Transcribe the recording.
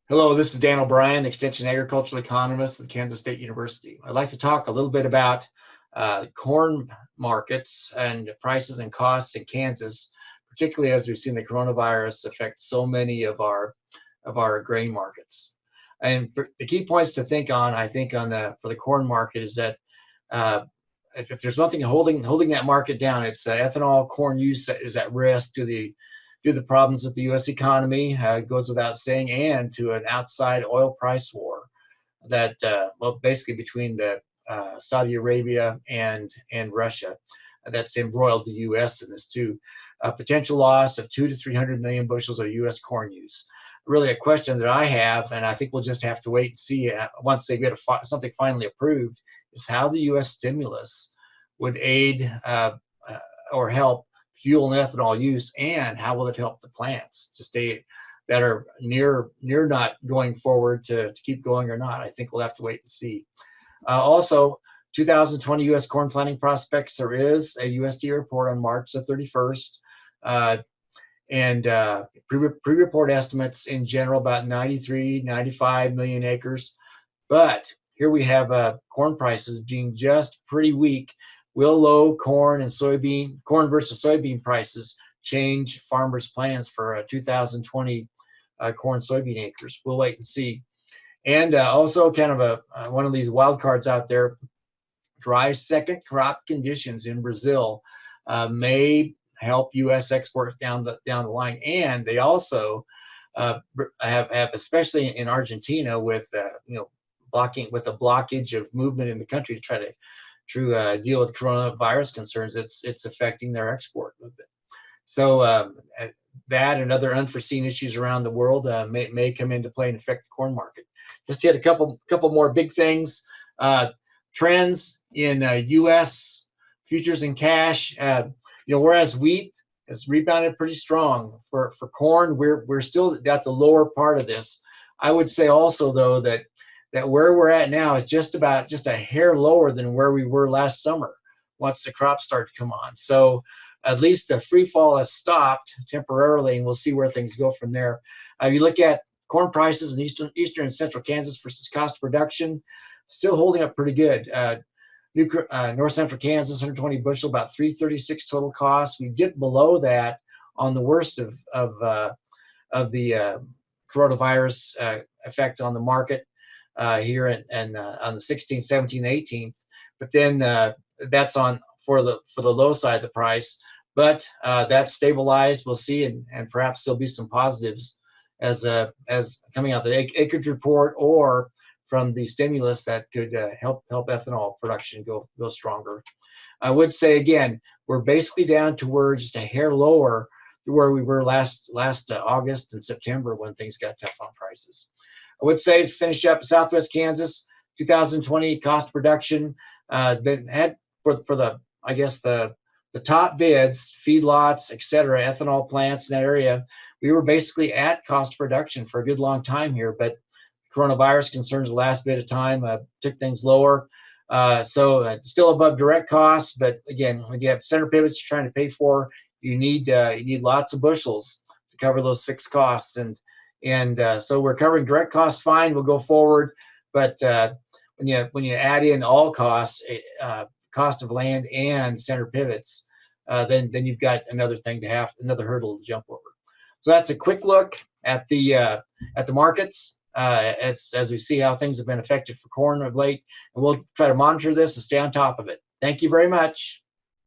Hello, this is Dan O'Brien, Extension Agricultural Economist with Kansas State University. I'd like to talk a little bit about corn markets and prices and costs in Kansas, particularly as we've seen the coronavirus affect so many of our grain markets. And the key points to think on, I think, for the corn market is that uh, if there's nothing holding that market down, it's ethanol corn use is at risk due to the problems with the U.S. economy. It goes without saying, and to an outside oil price war that well, basically between the Saudi Arabia and Russia that's embroiled the U.S. in this too. A potential loss of 200 to 300 million bushels of U.S. corn use. Really, a question that I have, and I think we'll just have to wait and see once they get something finally approved, is how the U.S. stimulus would aid or help fuel and ethanol use, and how will it help the plants to stay that are near not going forward to keep going or not. I think we'll have to wait and see. Also, 2020 U.S. corn planting prospects. There is a USDA report on March the 31st, and pre-report estimates in general about 93, 95 million acres. But here we have corn prices being just pretty weak. Will low corn versus soybean prices change farmers' plans for 2020 corn soybean acres? We'll wait and see. And also kind of one of these wild cards out there, dry second crop conditions in Brazil may help U.S. exports down the line. And they also have especially in Argentina with blocking with the blockage of movement in the country to try to deal with coronavirus concerns, it's affecting their export movement. So that and other unforeseen issues around the world may come into play and affect the corn market. Just hit a couple more big things. Trends in U.S. futures and cash. Whereas wheat has rebounded pretty strong, for corn, we're still at the lower part of this. I would say also though that where we're at now is just a hair lower than where we were last summer once the crops start to come on. So at least the free fall has stopped temporarily, and we'll see where things go from there. You look at corn prices in eastern and central Kansas versus cost of production, still holding up pretty good. North central Kansas, 120 bushel, about 336 total costs. We dipped below that on the worst of the coronavirus effect on the market. Here and on the 16th, 17th, 18th, but then that's on for the low side of the price. But that's stabilized. We'll see, and perhaps there'll be some positives as coming out the acreage report or from the stimulus that could help ethanol production go stronger. I would say again, we're basically down to where just a hair lower to where we were last August and September when things got tough on prices. I would say to finish up, Southwest Kansas, 2020 cost of production had for the top bids, feedlots, et cetera, ethanol plants in that area. We were basically at cost of production for a good long time here, but coronavirus concerns the last bit of time took things lower. So still above direct costs, but again, when you have center pivots you're trying to pay for, you need lots of bushels to cover those fixed costs. And so we're covering direct costs fine. We'll go forward, but when you add in all costs, cost of land and center pivots, then you've got another hurdle to jump over. So that's a quick look at the markets as we see how things have been affected for corn of late, and we'll try to monitor this and stay on top of it. Thank you very much.